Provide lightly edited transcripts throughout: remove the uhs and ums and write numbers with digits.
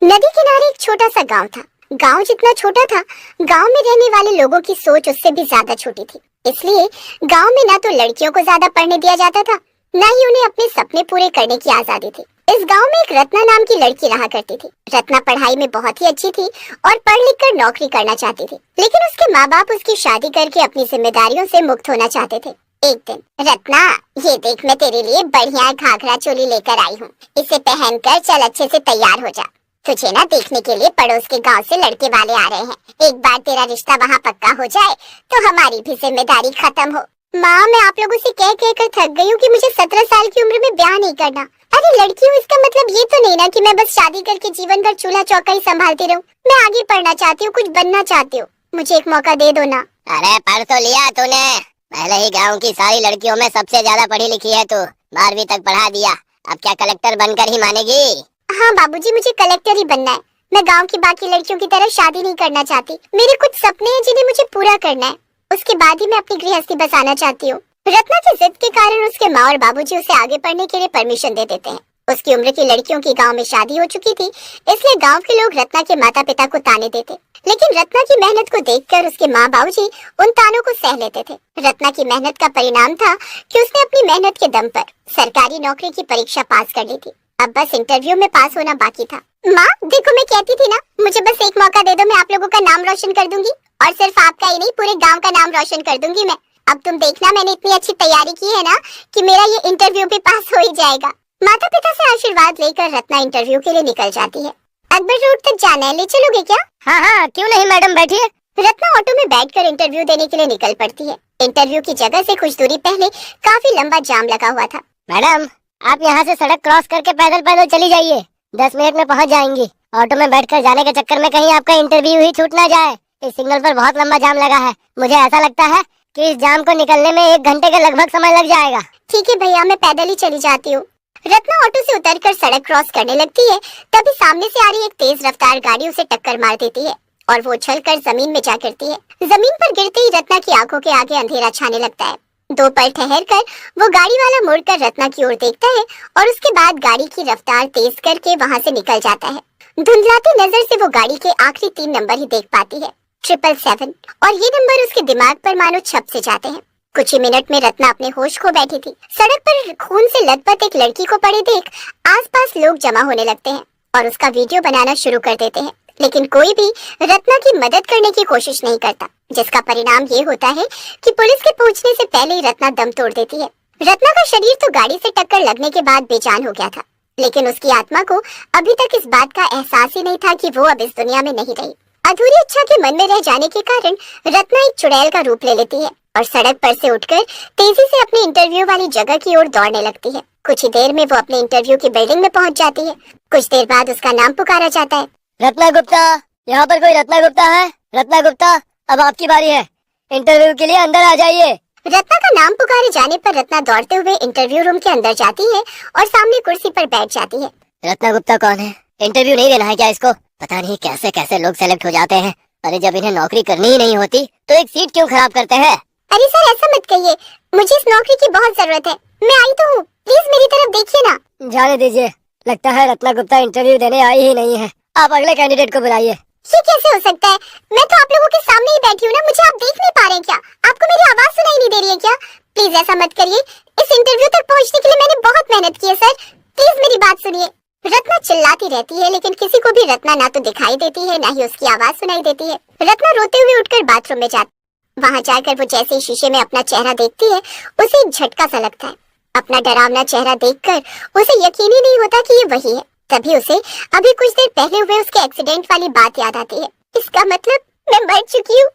नदी किनारे एक छोटा सा गांव था। गांव जितना छोटा था, गांव में रहने वाले लोगों की सोच उससे भी ज्यादा छोटी थी। इसलिए गांव में ना तो लड़कियों को ज्यादा पढ़ने दिया जाता था, ना ही उन्हें अपने सपने पूरे करने की आजादी थी। इस गांव में एक रत्ना नाम की लड़की रहा करती थी। रत्ना पढ़ाई में बहुत ही अच्छी थी और पढ़ लिख कर नौकरी करना चाहती थी, लेकिन उसके माँ बाप उसकी शादी करके अपनी जिम्मेदारियों से मुक्त होना चाहते थे। एक दिन, रत्ना, ये देख, मैं तेरे लिए बढ़िया घाघरा चोली लेकर आई हूँ, इसे पहनकर चल अच्छे से तैयार हो जा। तुझे ना देखने के लिए पड़ोस के गांव से लड़के वाले आ रहे हैं। एक बार तेरा रिश्ता वहाँ पक्का हो जाए तो हमारी भी जिम्मेदारी खत्म हो। माँ, मैं आप लोगों से कह कह कर थक गई हूँ कि मुझे 17 साल की उम्र में ब्याह नहीं करना। अरे लड़की हूँ, इसका मतलब ये तो नहीं ना कि मैं बस शादी करके जीवन भर चूल्हा चौका ही संभालती रहूँ। मैं आगे पढ़ना चाहती हूँ, कुछ बनना चाहती हूँ। मुझे एक मौका दे दो ना। अरे पढ़ तो लिया तूने, पहले ही गांव की सारी लड़कियों में सबसे ज्यादा पढ़ी लिखी है तू। 12वीं तक पढ़ा दिया, अब क्या कलेक्टर बनकर ही मानेगी? हाँ बाबूजी, मुझे कलेक्टर ही बनना है। मैं गांव की बाकी लड़कियों की तरह शादी नहीं करना चाहती। मेरे कुछ सपने हैं जिन्हें मुझे पूरा करना है, उसके बाद ही मैं अपनी गृहस्थी बसाना चाहती हूँ। रत्ना की जिद के कारण उसके माँ और बाबूजी उसे आगे पढ़ने के लिए परमिशन दे देते हैं। उसकी उम्र की लड़कियों की गांव में शादी हो चुकी थी, इसलिए गांव के लोग रत्ना के माता पिता को ताने देते, लेकिन रत्ना की मेहनत को देखकर उसके माँ बाबूजी उन तानों को सह लेते थे। रत्ना की मेहनत का परिणाम था कि उसने अपनी मेहनत के दम पर सरकारी नौकरी की परीक्षा पास कर ली थी। अब बस इंटरव्यू में पास होना बाकी था। माँ देखो, मैं कहती थी ना, मुझे बस एक मौका दे दो, मैं आप लोगों का नाम रोशन कर दूंगी, और सिर्फ आपका ही नहीं, पूरे गांव का नाम रोशन कर दूंगी मैं। अब तुम देखना, मैंने इतनी अच्छी तैयारी की है ना कि मेरा ये इंटरव्यू भी पास हो ही जाएगा। माता पिता से आशीर्वाद लेकर रत्ना इंटरव्यू के लिए निकल जाती है। अकबर रोड तक जाना है, ले चलोगे क्या? हाँ हाँ, क्यों नहीं मैडम, बैठिए। रत्ना ऑटो में बैठकर इंटरव्यू देने के लिए निकल पड़ती है। इंटरव्यू की जगह से कुछ दूरी पहले काफी लंबा जाम लगा हुआ था। मैडम, आप यहाँ से सड़क क्रॉस करके पैदल पैदल चली जाइए, 10 मिनट में पहुँच जाएंगी। ऑटो में बैठकर जाने के चक्कर में कहीं आपका इंटरव्यू ही छूट ना जाए। इस सिग्नल पर बहुत लंबा जाम लगा है, मुझे ऐसा लगता है कि इस जाम को निकलने में 1 घंटे का लगभग समय लग जाएगा। ठीक है भैया, मैं पैदल ही चली जाती हूँ। रत्ना ऑटो से उतरकर सड़क क्रॉस करने लगती है, तभी सामने से आ रही एक तेज रफ्तार गाड़ी उसे टक्कर मार देती है और वो उछलकर जमीन में जा गिरती है। जमीन पर गिरते ही रत्ना की आंखों के आगे अंधेरा छाने लगता है। 2 पल ठहरकर वो गाड़ी वाला मुड़कर रत्ना की ओर देखता है और उसके बाद गाड़ी की रफ्तार तेज करके वहाँ से निकल जाता है। धुंधलाती नजर से वो गाड़ी के आखिरी 3 नंबर ही देख पाती है, 777, और ये नंबर उसके दिमाग पर मानो छप से जाते हैं। कुछ ही मिनट में रत्ना अपने होश खो बैठी थी। सड़क पर खून से लथपथ एक लड़की को पड़े देख आसपास लोग जमा होने लगते हैं और उसका वीडियो बनाना शुरू कर देते हैं, लेकिन कोई भी रत्ना की मदद करने की कोशिश नहीं करता, जिसका परिणाम ये होता है कि पुलिस के पहुंचने से पहले ही रत्ना दम तोड़ देती है। रत्ना का शरीर तो गाड़ी से टक्कर लगने के बाद बेजान हो गया था, लेकिन उसकी आत्मा को अभी तक इस बात का एहसास ही नहीं था कि वो अब इस दुनिया में नहीं रही। अधूरी इच्छा के मन में रह जाने के कारण रत्ना एक चुड़ैल का रूप ले लेती है और सड़क पर से उठकर तेजी से अपने इंटरव्यू वाली जगह की ओर दौड़ने लगती है। कुछ ही देर में वो अपने इंटरव्यू की बिल्डिंग में पहुंच जाती है। कुछ देर बाद उसका नाम पुकारा जाता है। रत्ना गुप्ता, यहाँ पर कोई रत्ना गुप्ता है? रत्ना गुप्ता, अब आपकी बारी है, इंटरव्यू के लिए अंदर आ जाइए। रत्ना का नाम पुकारे जाने पर रत्ना दौड़ते हुए इंटरव्यू रूम के अंदर जाती है और सामने कुर्सी पर बैठ जाती है। रत्ना गुप्ता कौन है? इंटरव्यू नहीं देना है क्या इसको? पता नहीं कैसे कैसे लोग सेलेक्ट हो जाते हैं। अरे जब इन्हें नौकरी करनी ही नहीं होती तो एक सीट क्यों खराब करते हैं? अरे सर, ऐसा मत कहिए, मुझे इस नौकरी की बहुत जरूरत है, मैं आई तो हूँ, प्लीज मेरी तरफ देखिए ना। जाने दीजिए, लगता है रत्ना गुप्ता इंटरव्यू देने आई ही नहीं है। आप अगले कैंडिडेट को बुलाइए। ये कैसे हो सकता है? मैं तो आप लोगों के सामने ही बैठी हूँ ना, मुझे आप देख नहीं पा रहे हैं क्या? आपको मेरी आवाज सुनाई नहीं दे रही है क्या? प्लीज ऐसा मत करिए, इस इंटरव्यू तक पहुँचने के लिए मैंने बहुत मेहनत की है सर, प्लीज मेरी बात सुनिए। रत्ना चिल्लाती रहती है, लेकिन किसी को भी रत्ना ना तो दिखाई देती है, ना ही उसकी आवाज सुनाई देती है। रत्ना रोते हुए उठकर बाथरूम में जाती। वहाँ जाकर वो जैसे ही शीशे में अपना चेहरा देखती है, उसे एक झटका सा लगता है। अपना डरावना चेहरा देखकर उसे यकीन ही नहीं होता कि ये वही है। तभी उसे अभी कुछ देर पहले हुए उसके एक्सीडेंट वाली बात याद आती है। इसका मतलब मैं मर चुकी हूँ,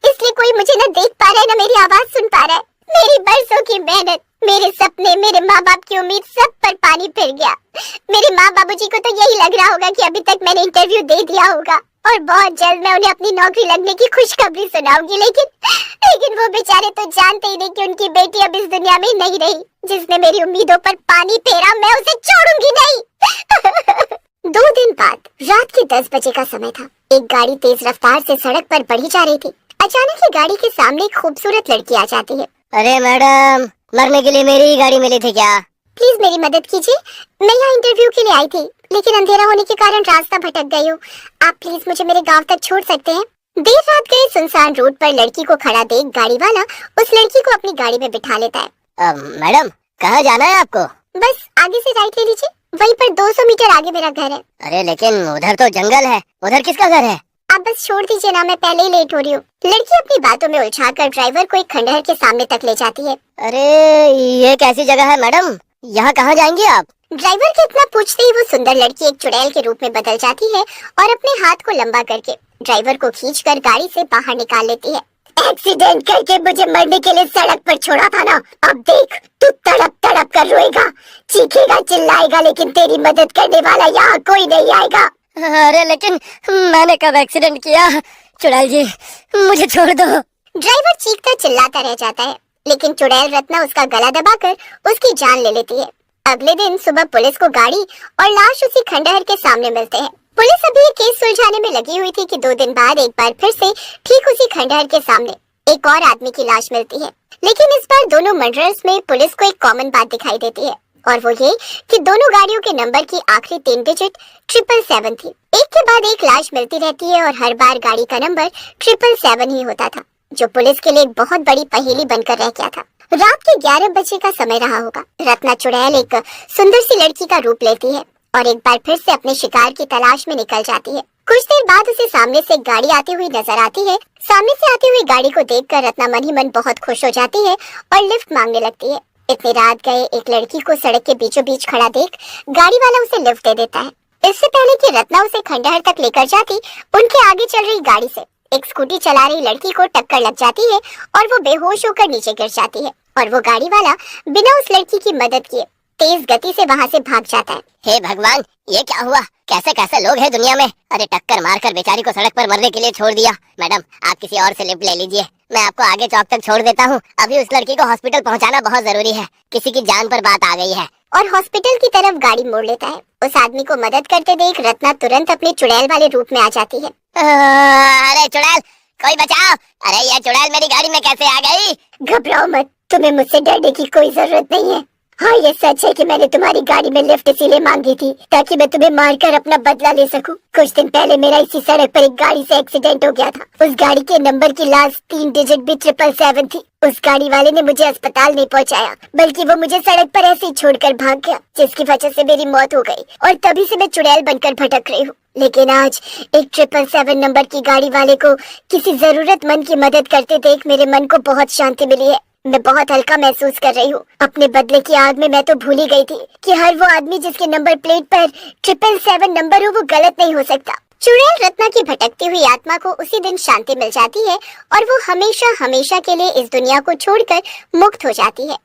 इसलिए कोई मुझे न देख पा रहा है, न मेरी आवाज सुन पा रहा है। मेरी बरसों की मेहनत, मेरे सपने, मेरे माँ बाप की उम्मीद, सब पर पानी फिर गया। मेरे माँ बाबूजी को तो यही लग रहा होगा कि अभी तक मैंने इंटरव्यू दे दिया होगा और बहुत जल्द मैं उन्हें अपनी नौकरी लगने की खुशखबरी सुनाऊंगी, लेकिन वो बेचारे तो जानते ही नहीं कि उनकी बेटी अब इस दुनिया में नहीं रही। जिसने मेरी उम्मीदों पर पानी फेरा, मैं उसे छोड़ूंगी नहीं। 2 दिन बाद रात के 10 बजे का समय था। एक गाड़ी तेज रफ्तार से सड़क पर बढ़ी जा रही थी। अचानक ही गाड़ी के सामने एक खूबसूरत लड़की आ जाती है। अरे मैडम, मरने के लिए मेरी ही गाड़ी मिली थी क्या? प्लीज मेरी मदद कीजिए। मैं यहाँ इंटरव्यू के लिए आई थी, लेकिन अंधेरा होने के कारण रास्ता भटक गई हूँ। आप प्लीज मुझे मेरे गांव तक छोड़ सकते हैं? देर रात गए सुनसान रोड पर लड़की को खड़ा देख गाड़ी वाला उस लड़की को अपनी गाड़ी में बिठा लेता है। मैडम, कहाँ जाना है आपको? बस आगे से राइट ले लीजिए, वहीं पर 200 मीटर आगे मेरा घर है। अरे लेकिन उधर तो जंगल है, उधर किसका घर है? आप बस छोड़ दीजिए ना, मैं पहले ही लेट हो रही हूँ। लड़की अपनी बातों में उलझाकर ड्राइवर को एक खंडहर के सामने तक ले जाती है। अरे ये कैसी जगह है मैडम, यहाँ कहाँ जाएंगी आप? ड्राइवर के इतना पूछते ही वो सुंदर लड़की एक चुड़ैल के रूप में बदल जाती है और अपने हाथ को लंबा करके ड्राइवर को खींचकर गाड़ी से बाहर निकाल लेती है। एक्सीडेंट करके मुझे मरने के लिए सड़क पर छोड़ा था ना, अब देख तू तड़प तड़प कर रोएगा, चीखेगा, चिल्लाएगा, लेकिन तेरी मदद करने वाला यहाँ कोई नहीं आएगा। अरे लेकिन मैंने कब एक्सीडेंट किया? चुड़ैल जी मुझे छोड़ दो। ड्राइवर चीखता चिल्लाता रह जाता है, लेकिन चुड़ैल रत्ना उसका गला दबाकर उसकी जान ले लेती है। अगले दिन सुबह पुलिस को गाड़ी और लाश उसी खंडहर के सामने मिलते हैं। पुलिस अभी ये केस सुलझाने में लगी हुई थी कि 2 दिन बाद एक बार फिर से ठीक उसी खंडहर के सामने एक और आदमी की लाश मिलती है। लेकिन इस बार दोनों मर्डर्स में पुलिस को एक कॉमन बात दिखाई देती है, और वो ये कि दोनों गाड़ियों के नंबर की आखिरी 3 डिजिट 777 थी। एक के बाद एक लाश मिलती रहती है और हर बार गाड़ी का नंबर 777 ही होता था, जो पुलिस के लिए एक बहुत बड़ी पहेली बनकर रह गया था। रात के 11 बजे का समय रहा होगा। रत्ना चुड़ैल एक सुंदर सी लड़की का रूप लेती है और एक बार फिर से अपने शिकार की तलाश में निकल जाती है। कुछ देर बाद उसे सामने से एक गाड़ी आती हुई नजर आती है। सामने से आती हुई गाड़ी को देखकर रत्ना मन ही मन बहुत खुश हो जाती है और लिफ्ट मांगने लगती है। इतनी रात गए एक लड़की को सड़क के बीचों बीच खड़ा देख गाड़ी वाला उसे लिफ्ट दे देता है। इससे पहले कि रत्ना उसे खंडहर तक लेकर जाती, उनके आगे चल रही गाड़ी से एक स्कूटी चला रही लड़की को टक्कर लग जाती है और वो बेहोश होकर नीचे गिर जाती है, और वो गाड़ी वाला बिना उस लड़की की मदद किए तेज गति से वहाँ से भाग जाता है। हे भगवान, ये क्या हुआ? कैसे कैसे लोग हैं दुनिया में? अरे टक्कर मारकर बेचारी को सड़क पर मरने के लिए छोड़ दिया। मैडम आप किसी और से लिफ्ट ले लीजिए, मैं आपको आगे चौक तक छोड़ देता हूँ। अभी उस लड़की को हॉस्पिटल पहुँचाना बहुत जरूरी है, किसी की जान पर बात आ गई है। और हॉस्पिटल की तरफ गाड़ी मोड़ लेता है। उस आदमी को मदद करते देख रत्ना तुरंत अपने चुड़ैल वाले रूप में आ जाती है। अरे चुड़ैल, कोई बचाओ! अरे ये चुड़ैल मेरी गाड़ी में कैसे आ गई? घबराओ मत, तुम्हें मुझसे डरने की कोई जरूरत नहीं है। हाँ ये सच है कि मैंने तुम्हारी गाड़ी में लिफ्ट इसीलिए मांगी थी ताकि मैं तुम्हें मारकर अपना बदला ले सकूं। कुछ दिन पहले मेरा इसी सड़क पर एक गाड़ी से एक्सीडेंट हो गया था। उस गाड़ी के नंबर की लास्ट 3 डिजिट भी 777 थी। उस गाड़ी वाले ने मुझे अस्पताल नहीं पहुंचाया, बल्कि वो मुझे सड़क पर ऐसे ही छोड़कर भाग गया, जिसकी वजह से मेरी मौत हो गई और तभी से मैं चुड़ैल बनकर भटक रही हूँ। लेकिन आज एक 777 नंबर की गाड़ी वाले को किसी जरूरतमंद की मदद करते देख मेरे मन को बहुत शांति मिली है। मैं बहुत हल्का महसूस कर रही हूँ। अपने बदले की आग में मैं तो भूल ही गई थी कि हर वो आदमी जिसके नंबर प्लेट पर 777 नंबर हो वो गलत नहीं हो सकता। चुड़ैल रत्ना की भटकती हुई आत्मा को उसी दिन शांति मिल जाती है और वो हमेशा हमेशा के लिए इस दुनिया को छोड़कर मुक्त हो जाती है।